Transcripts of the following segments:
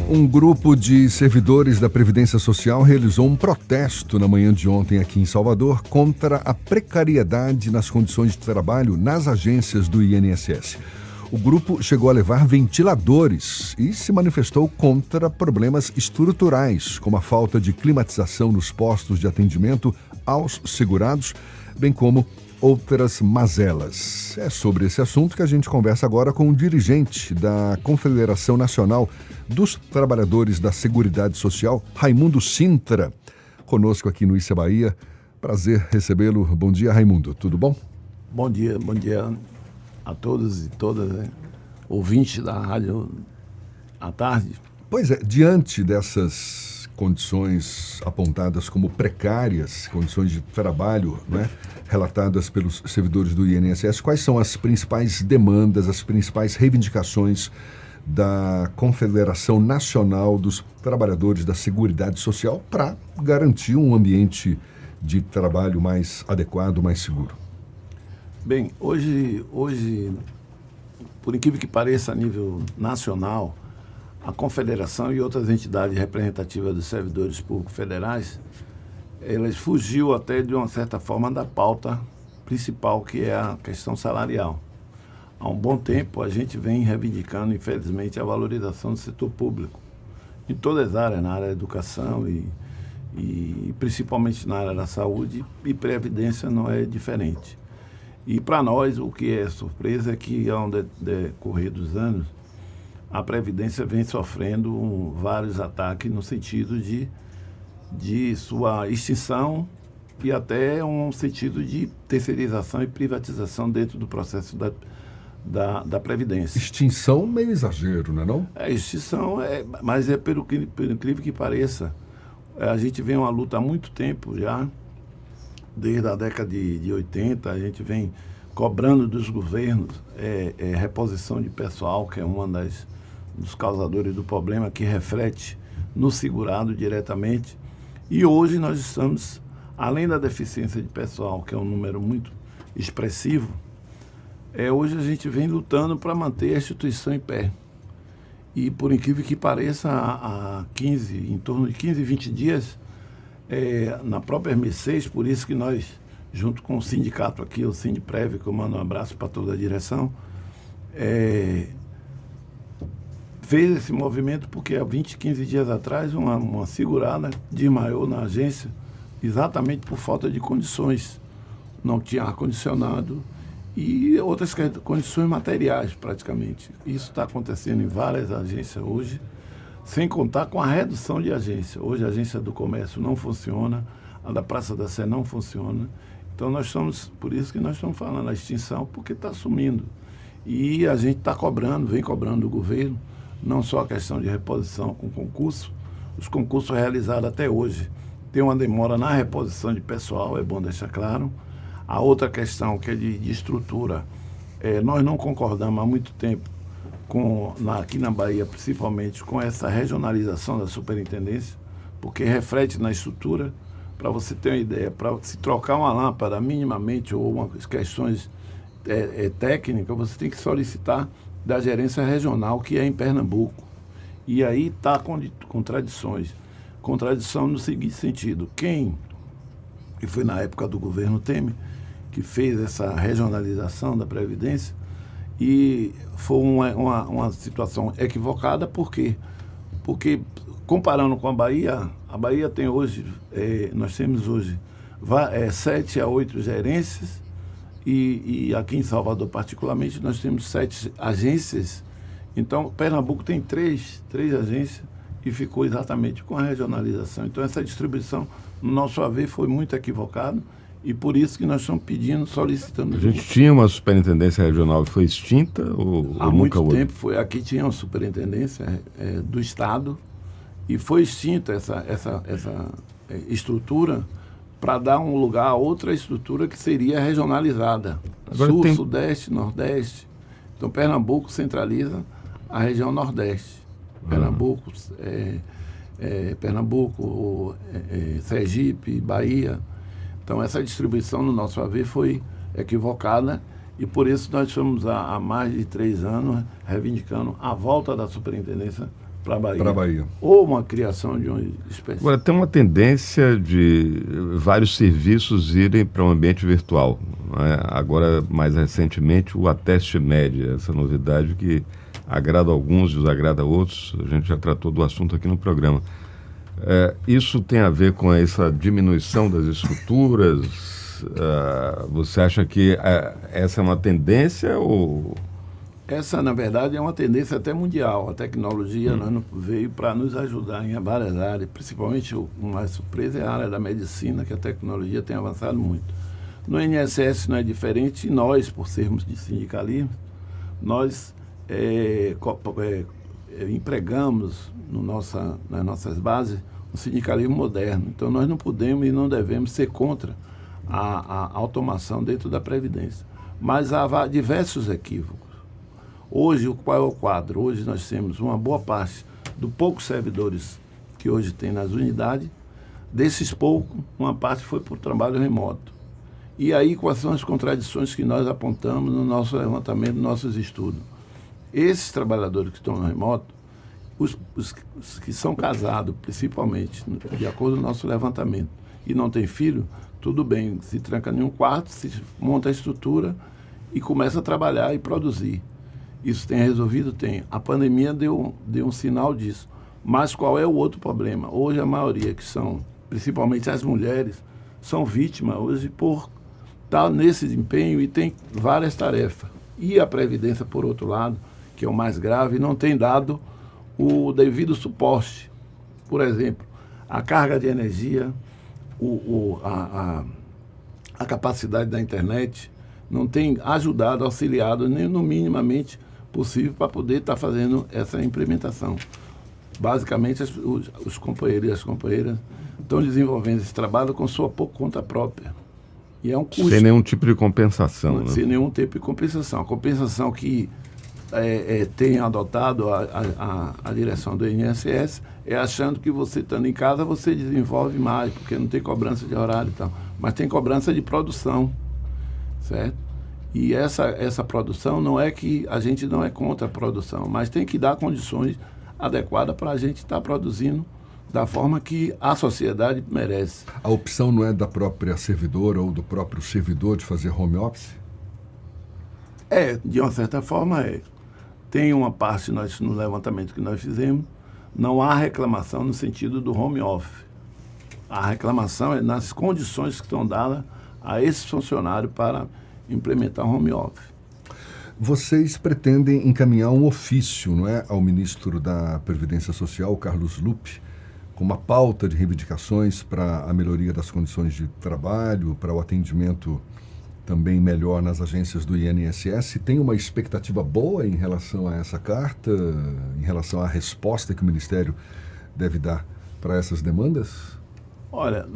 Um grupo de servidores da Previdência Social realizou um protesto na manhã de ontem aqui em Salvador contra a precariedade nas condições de trabalho nas agências do INSS. O grupo chegou a levar ventiladores e se manifestou contra problemas estruturais, como a falta de climatização nos postos de atendimento aos segurados, bem como outras mazelas. É sobre esse assunto que a gente conversa agora com o dirigente da Confederação Nacional dos Trabalhadores da Seguridade Social, Raimundo Sintra, conosco aqui no Issa Bahia. Prazer recebê-lo. Bom dia, Raimundo. Tudo bom? Bom dia a todos e todas, ouvintes da rádio à tarde. Pois é, diante dessas condições apontadas como precárias, condições de trabalho, né, relatadas pelos servidores do INSS, quais são as principais demandas, as principais reivindicações da Confederação Nacional dos Trabalhadores da Seguridade Social para garantir um ambiente de trabalho mais adequado, mais seguro? Bem, hoje, por incrível que pareça, a nível nacional, a Confederação e outras entidades representativas dos servidores públicos federais, elas fugiu até de uma certa forma da pauta principal, que é a questão salarial. Há um bom tempo a gente vem reivindicando, infelizmente, a valorização do setor público, em todas as áreas, na área da educação e principalmente na área da saúde, e previdência não é diferente. E para nós, o que é surpresa é que, ao decorrer dos anos, a Previdência vem sofrendo vários ataques no sentido de sua extinção e até um sentido de terceirização e privatização dentro do processo da Previdência. Extinção meio exagero, não é não? Extinção, mas é pelo incrível que pareça, a gente vem uma luta há muito tempo já, desde a década de 80, a gente vem cobrando dos governos reposição de pessoal, que é uma dos causadores do problema, que reflete no segurado diretamente. E hoje nós estamos, além da deficiência de pessoal, que é um número muito expressivo, hoje a gente vem lutando para manter a instituição em pé. E por incrível que pareça, em torno de 15, 20 dias, na própria M6, por isso que nós, junto com o sindicato aqui, o Sindprev, que eu mando um abraço para toda a direção, fez esse movimento porque há 20, 15 dias atrás uma segurada desmaiou na agência exatamente por falta de condições. Não tinha ar-condicionado e outras condições materiais, praticamente. Isso está acontecendo em várias agências hoje, sem contar com a redução de agência. Hoje a agência do comércio não funciona, a da Praça da Sé não funciona. Então por isso que nós estamos falando a extinção, porque está sumindo. E a gente está vem cobrando do governo, não só a questão de reposição com concurso, os concursos realizados até hoje tem uma demora na reposição de pessoal, é bom deixar claro. A outra questão, que é de estrutura, nós não concordamos há muito tempo aqui na Bahia, principalmente, com essa regionalização da superintendência, porque reflete na estrutura. Para você ter uma ideia, para se trocar uma lâmpada minimamente ou umas questões técnicas, você tem que solicitar da gerência regional, que é em Pernambuco. E aí está com contradições. Contradição no seguinte sentido: que foi na época do governo Temer, que fez essa regionalização da Previdência, e foi uma situação equivocada. Por quê? Porque, comparando com a Bahia tem hoje, nós temos hoje 7 a 8 gerências, e aqui em Salvador, particularmente, nós temos 7 agências. Então, Pernambuco tem 3 agências e ficou exatamente com a regionalização. Então, essa distribuição, no nosso haver, foi muito equivocada e por isso que nós estamos solicitando. A gente tinha uma superintendência regional que foi extinta ou há muito tempo aqui tinha uma superintendência do Estado e foi extinta essa estrutura para dar um lugar a outra estrutura que seria regionalizada. Agora Sul, Sudeste, Nordeste. Então, Pernambuco centraliza a região Nordeste. Pernambuco, Sergipe, Bahia. Então, essa distribuição, no nosso haver, foi equivocada e por isso nós estamos há mais de 3 anos reivindicando a volta da superintendência para Para a Bahia. Ou uma criação de uma espécie. Agora, tem uma tendência de vários serviços irem para o ambiente virtual, não é? Agora, mais recentemente, o Ateste Média, essa novidade que agrada alguns e desagrada outros. A gente já tratou do assunto aqui no programa. Isso tem a ver com essa diminuição das estruturas? Você acha que essa é uma tendência ou... Essa, na verdade, é uma tendência até mundial. A tecnologia veio para nos ajudar em várias áreas, principalmente o mais surpresa é a área da medicina, que a tecnologia tem avançado muito. No INSS não é diferente, e nós, por sermos de sindicalismo, nós empregamos nas nossas bases um sindicalismo moderno. Então, nós não podemos e não devemos ser contra a automação dentro da Previdência. Mas há diversos equívocos. Hoje, qual é o quadro? Hoje nós temos uma boa parte dos poucos servidores que hoje tem nas unidades. Desses poucos, uma parte foi para o trabalho remoto. E aí, quais são as contradições que nós apontamos no nosso levantamento, nos nossos estudos? Esses trabalhadores que estão no remoto, os que são casados, principalmente, de acordo com o nosso levantamento, e não têm filho, tudo bem, se tranca em um quarto, se monta a estrutura e começa a trabalhar e produzir. Isso tem resolvido? Tem. A pandemia deu um sinal disso. Mas qual é o outro problema? Hoje a maioria que são, principalmente as mulheres, são vítimas hoje por estar nesse desempenho e tem várias tarefas. E a Previdência, por outro lado, que é o mais grave, não tem dado o devido suporte. Por exemplo, a carga de energia, a capacidade da internet não tem ajudado, auxiliado, nem no minimamente possível para poder estar fazendo essa implementação. Basicamente, os companheiros e as companheiras estão desenvolvendo esse trabalho com sua conta própria. E é um custo. Sem nenhum tipo de compensação. Né? Sem nenhum tipo de compensação. A compensação que tem adotado a direção do INSS é achando que você estando em casa, você desenvolve mais, porque não tem cobrança de horário e tal. Mas tem cobrança de produção, certo? E essa produção não é que a gente não é contra a produção, mas tem que dar condições adequadas para a gente estar produzindo da forma que a sociedade merece. A opção não é da própria servidora ou do próprio servidor de fazer home office? De uma certa forma é. Tem uma parte no levantamento que nós fizemos, não há reclamação no sentido do home office. A reclamação é nas condições que estão dadas a esses funcionários para implementar home office. Vocês pretendem encaminhar um ofício, não é, ao ministro da Previdência Social, Carlos Lupe, com uma pauta de reivindicações para a melhoria das condições de trabalho, para o atendimento também melhor nas agências do INSS. Tem uma expectativa boa em relação a essa carta, em relação à resposta que o Ministério deve dar para essas demandas? Olha,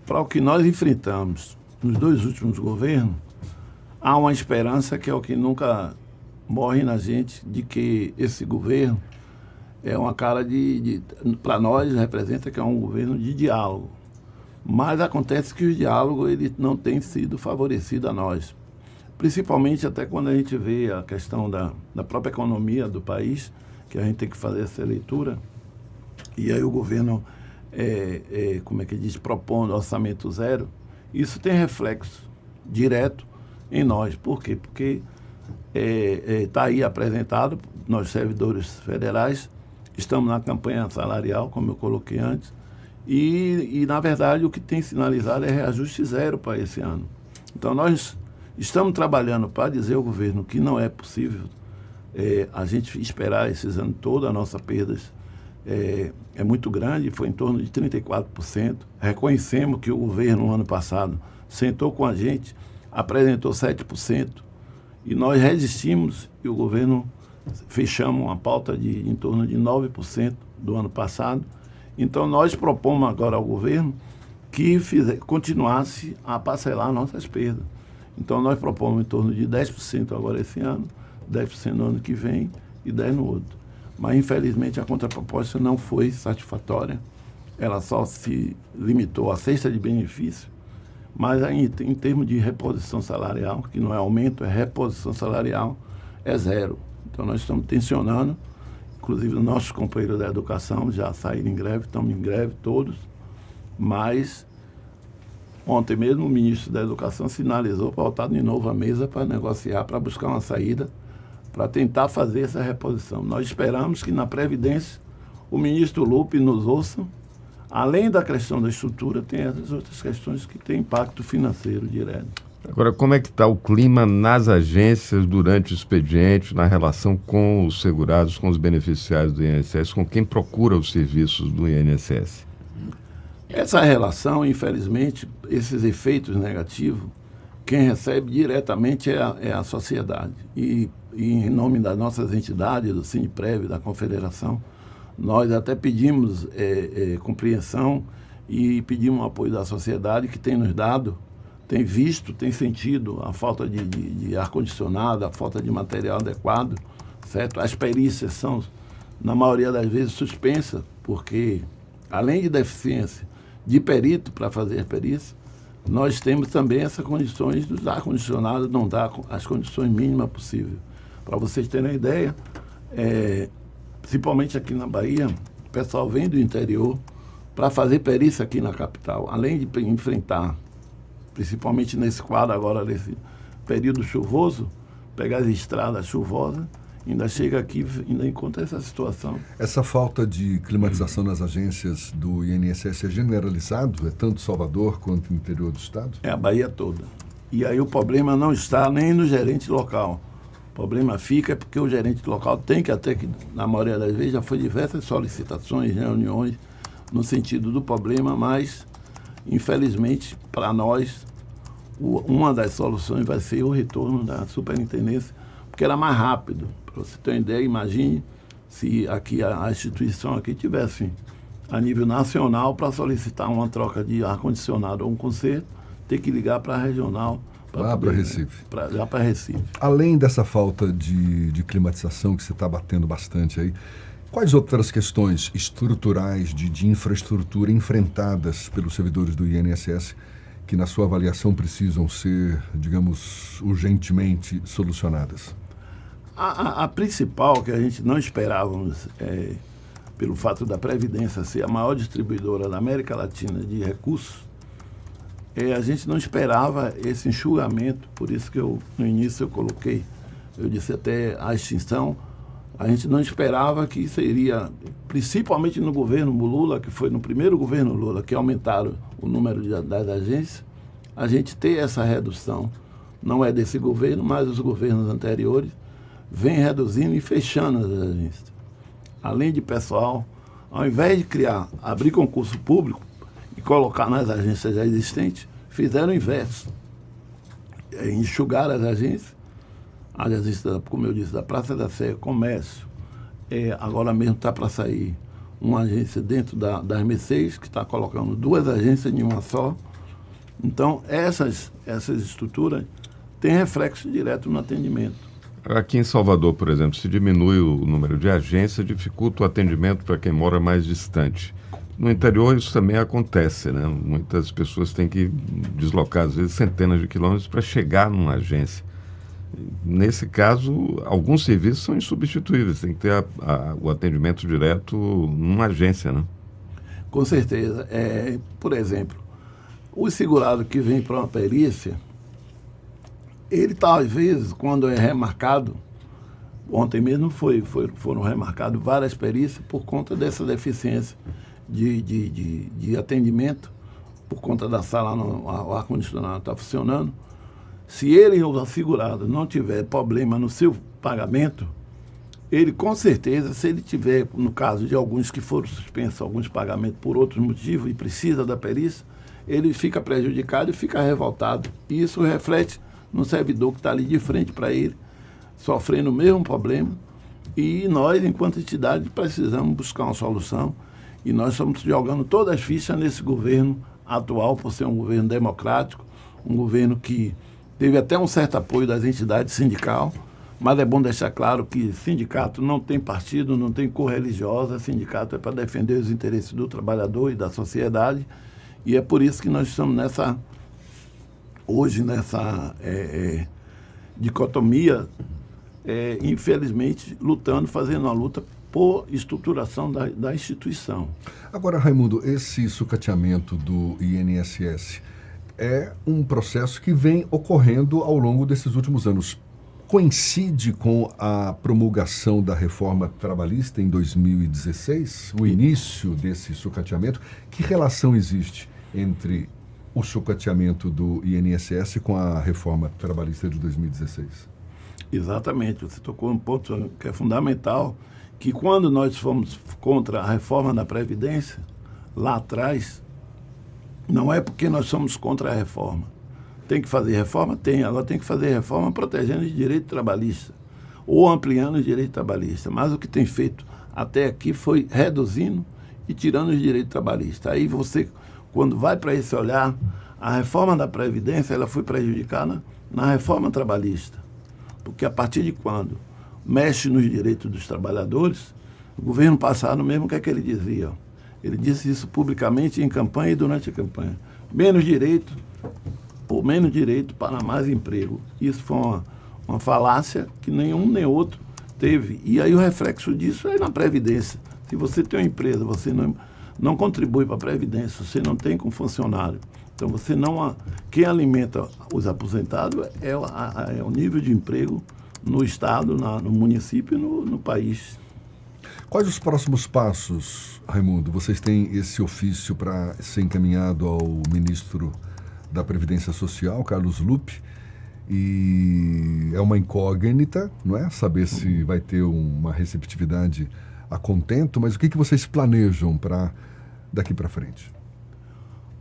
para o que nós enfrentamos nos 2 últimos governos, há uma esperança que é o que nunca morre na gente, de que esse governo é uma cara para nós, representa que é um governo de diálogo. Mas acontece que o diálogo ele não tem sido favorecido a nós. Principalmente até quando a gente vê a questão da própria economia do país, que a gente tem que fazer essa leitura, e aí o governo, propondo orçamento zero, isso tem reflexo direto em nós. Por quê? Porque está aí apresentado, nós servidores federais, estamos na campanha salarial, como eu coloquei antes, e na verdade, o que tem sinalizado é reajuste zero para esse ano. Então, nós estamos trabalhando para dizer ao governo que não é possível a gente esperar esses anos todos, a nossa perdas é muito grande, foi em torno de 34%. Reconhecemos que o governo, no ano passado, sentou com a gente, apresentou 7%, e nós resistimos, e o governo fechamos uma pauta de em torno de 9% do ano passado. Então, nós propomos agora ao governo que continuasse a parcelar nossas perdas. Então, nós propomos em torno de 10% agora esse ano, 10% no ano que vem e 10% no outro. Mas, infelizmente, a contraproposta não foi satisfatória. Ela só se limitou à cesta de benefício, mas em termos de reposição salarial, que não é aumento, é reposição salarial, é zero. Então, nós estamos tensionando. inclusive nossos companheiros da educação já saíram em greve, estamos em greve todos, mas ontem mesmo o ministro da Educação sinalizou para voltar de novo à mesa para negociar, para buscar uma saída, para tentar fazer essa reposição. Nós esperamos que na Previdência o ministro Lupe nos ouça, além da questão da estrutura, tem as outras questões que têm impacto financeiro direto. Agora, como é que está o clima nas agências durante o expediente, na relação com os segurados, com os beneficiários do INSS, com quem procura os serviços do INSS? Essa relação, infelizmente, esses efeitos negativos, quem recebe diretamente é a sociedade. E em nome das nossas entidades, do Sindiprev, da Confederação, nós até pedimos compreensão e pedimos o apoio da sociedade, que tem nos dado, tem visto, tem sentido a falta de ar-condicionado, a falta de material adequado, certo? As perícias são, na maioria das vezes, suspensas, porque, além de deficiência de perito para fazer a perícia, nós temos também essas condições dos ar-condicionado, não dá as condições mínimas possíveis. Para vocês terem uma ideia, principalmente aqui na Bahia, o pessoal vem do interior para fazer perícia aqui na capital, além de enfrentar, principalmente nesse quadro agora, nesse período chuvoso, pegar as estradas chuvosas, ainda chega aqui, ainda encontra essa situação. Essa falta de climatização nas agências do INSS é generalizado? É tanto Salvador quanto no interior do estado? É a Bahia toda. E aí o problema não está nem no gerente local. O problema fica porque o gerente local tem que, até que na maioria das vezes, já foi diversas solicitações, reuniões, no sentido do problema, mas, infelizmente, para nós, uma das soluções vai ser o retorno da superintendência, porque era mais rápido. Para você ter uma ideia, imagine se aqui a instituição aqui tivesse a nível nacional para solicitar uma troca de ar-condicionado ou um conserto, ter que ligar para a regional. Lá para Recife. Já para Recife. Além dessa falta de climatização que você está batendo bastante aí, quais outras questões estruturais de infraestrutura enfrentadas pelos servidores do INSS que, na sua avaliação, precisam ser, digamos, urgentemente solucionadas? A principal, que a gente não esperávamos, pelo fato da Previdência ser a maior distribuidora da América Latina de recursos, a gente não esperava esse enxugamento, por isso que no início eu disse até a extinção, a gente não esperava que seria, principalmente no governo Lula, que foi no primeiro governo Lula, que aumentaram o número das agências, a gente ter essa redução. Não é desse governo, mas os governos anteriores vêm reduzindo e fechando as agências. Além de pessoal, ao invés de abrir concurso público e colocar nas agências já existentes, fizeram o inverso. Enxugaram as agências, como eu disse, da Praça da Sé, Comércio, agora mesmo está para sair uma agência dentro das Mercedes, que está colocando 2 agências em uma só. Então, essas estruturas têm reflexo direto no atendimento. Aqui em Salvador, por exemplo, se diminui o número de agências, dificulta o atendimento para quem mora mais distante. No interior isso também acontece, né? Muitas pessoas têm que deslocar, às vezes, centenas de quilômetros para chegar numa agência. Nesse caso, alguns serviços são insubstituíveis, tem que ter o atendimento direto numa agência, né? Com certeza. Por exemplo, o segurado que vem para uma perícia, ele às vezes, quando é remarcado, ontem mesmo foram remarcadas várias perícias por conta dessa deficiência de atendimento, por conta da sala, o ar-condicionado está funcionando. Se ele, o segurado, não tiver problema no seu pagamento, ele, com certeza, se ele tiver, no caso de alguns que foram suspensos, alguns pagamentos por outros motivos e precisa da perícia, ele fica prejudicado e fica revoltado. E isso reflete no servidor que está ali de frente para ele, sofrendo o mesmo problema. E nós, enquanto entidade, precisamos buscar uma solução. E nós estamos jogando todas as fichas nesse governo atual, por ser um governo democrático, um governo que teve até um certo apoio das entidades sindicais, mas é bom deixar claro que sindicato não tem partido, não tem cor religiosa, sindicato é para defender os interesses do trabalhador e da sociedade, e é por isso que nós estamos hoje nessa dicotomia, infelizmente, lutando, fazendo uma luta por estruturação da instituição. Agora, Raimundo, esse sucateamento do INSS é um processo que vem ocorrendo ao longo desses últimos anos. Coincide com a promulgação da reforma trabalhista em 2016, o início desse sucateamento? Que relação existe entre o sucateamento do INSS com a reforma trabalhista de 2016? Exatamente, você tocou um ponto que é fundamental, que quando nós fomos contra a reforma da Previdência, lá atrás, não é porque nós somos contra a reforma. Tem que fazer reforma? Tem. Agora tem que fazer reforma protegendo os direitos trabalhistas ou ampliando os direitos trabalhistas. Mas o que tem feito até aqui foi reduzindo e tirando os direitos trabalhistas. Aí você, quando vai para esse olhar, a reforma da Previdência ela foi prejudicada na reforma trabalhista. Porque a partir de quando mexe nos direitos dos trabalhadores, o governo passado mesmo, o que é que ele dizia? Ele disse isso publicamente em campanha e durante a campanha. Menos direito para mais emprego. Isso foi uma falácia que nenhum nem outro teve. E aí o reflexo disso é na Previdência. Se você tem uma empresa, você não contribui para a Previdência, você não tem com funcionário. Então você não... Quem alimenta os aposentados é o nível de emprego no Estado, no município e no país. Quais os próximos passos, Raimundo? Vocês têm esse ofício para ser encaminhado ao ministro da Previdência Social, Carlos Lupe, e é uma incógnita, não é? Saber se vai ter uma receptividade a contento, mas o que vocês planejam para daqui para frente?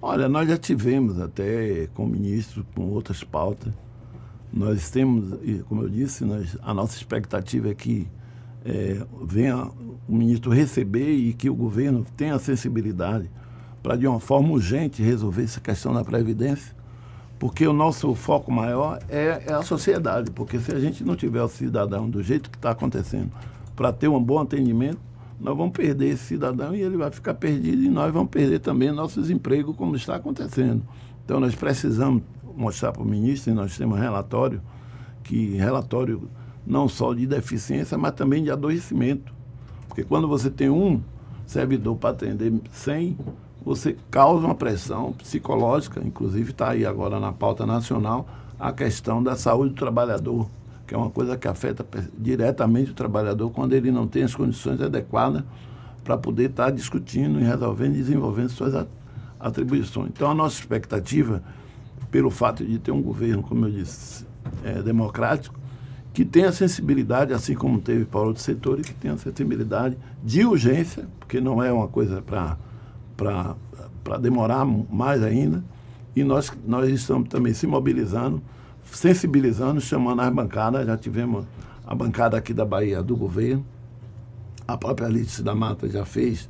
Olha, nós já tivemos até com o ministro, com outras pautas. Nós temos, como eu disse, a nossa expectativa é que venha o ministro receber e que o governo tenha a sensibilidade para, de uma forma urgente, resolver essa questão da Previdência, porque o nosso foco maior é a sociedade, porque se a gente não tiver o cidadão do jeito que está acontecendo, para ter um bom atendimento, nós vamos perder esse cidadão e ele vai ficar perdido e nós vamos perder também nossos empregos, como está acontecendo. Então, nós precisamos mostrar para o ministro, e nós temos relatório não só de deficiência, mas também de adoecimento. Porque quando você tem um servidor para atender 100, você causa uma pressão psicológica, inclusive está aí agora na pauta nacional, a questão da saúde do trabalhador, que é uma coisa que afeta diretamente o trabalhador quando ele não tem as condições adequadas para poder estar discutindo e resolvendo e desenvolvendo suas atribuições. Então, a nossa expectativa, pelo fato de ter um governo, como eu disse, democrático, que tenha sensibilidade, assim como teve para outros setores, que tenha sensibilidade de urgência, porque não é uma coisa para demorar mais ainda, e nós estamos também se mobilizando, sensibilizando, chamando as bancadas. Já tivemos a bancada aqui da Bahia do governo, a própria Alice da Mata já fez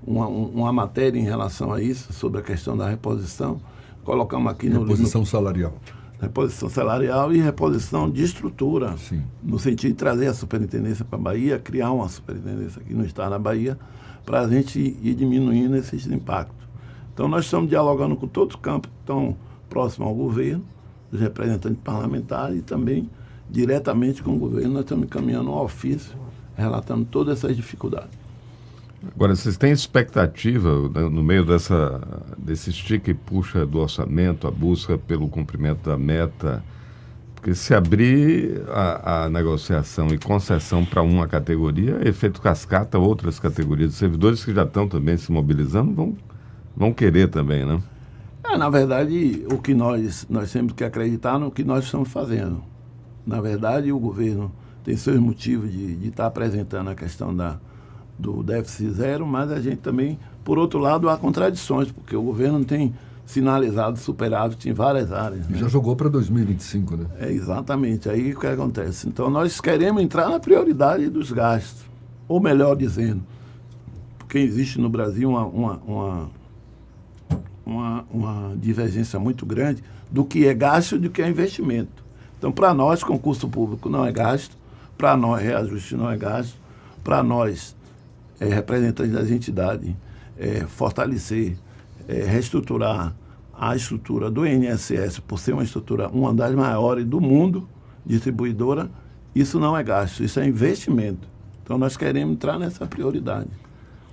uma matéria em relação a isso, sobre a questão da reposição. Colocamos aqui no reposição salarial. Reposição salarial e reposição de estrutura. Sim. No sentido de trazer a superintendência para a Bahia, criar uma superintendência aqui no estado da Bahia, para a gente ir diminuindo esses impactos. Então, nós estamos dialogando com todos os campos que estão próximos ao governo, os representantes parlamentares e também diretamente com o governo. Nós estamos encaminhando um ofício relatando todas essas dificuldades. Agora, vocês têm expectativa, no meio desse estica e puxa do orçamento, a busca pelo cumprimento da meta, porque se abrir a negociação e concessão para uma categoria, efeito cascata, outras categorias de servidores que já estão também se mobilizando vão querer também, né? Na verdade, o que nós temos que acreditar no que nós estamos fazendo. Na verdade, o governo tem seus motivos de estar apresentando a questão do déficit zero, mas a gente também, por outro lado, há contradições, porque o governo tem sinalizado superávit em várias áreas. Já jogou para 2025, né? Exatamente, aí o que acontece? Então, nós queremos entrar na prioridade dos gastos, ou melhor dizendo, porque existe no Brasil uma divergência muito grande do que é gasto e do que é investimento. Então, para nós, concurso público não é gasto, para nós, reajuste não é gasto, para nós, representantes das entidades, fortalecer, reestruturar a estrutura do INSS, por ser uma das maiores do mundo, distribuidora, isso não é gasto, isso é investimento. Então nós queremos entrar nessa prioridade.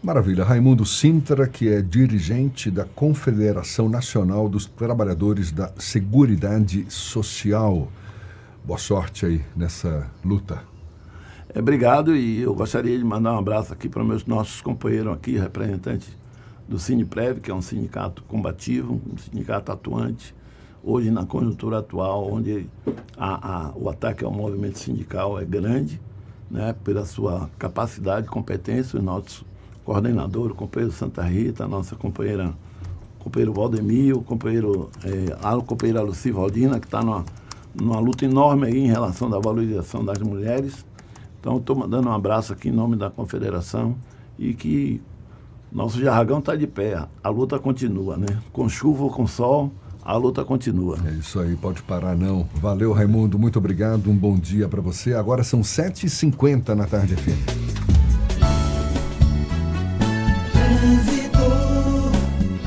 Maravilha. Raimundo Sintra, que é dirigente da Confederação Nacional dos Trabalhadores da Seguridade Social. Boa sorte aí nessa luta. Obrigado, e eu gostaria de mandar um abraço aqui para nossos companheiros aqui, representantes do Sineprev, que é um sindicato combativo, um sindicato atuante, hoje na conjuntura atual, onde o ataque ao movimento sindical é grande, né, pela sua capacidade e competência. O nosso coordenador, o companheiro Santa Rita, a nossa companheiro Valdemir, a companheira Luci Valdina, que está numa luta enorme aí em relação à valorização das mulheres. Então, estou mandando um abraço aqui em nome da Confederação, e que nosso jargão está de pé, a luta continua, né? Com chuva ou com sol, a luta continua. É isso aí, pode parar não. Valeu, Raimundo, muito obrigado, um bom dia para você. Agora são 7h50 na Tarde FM.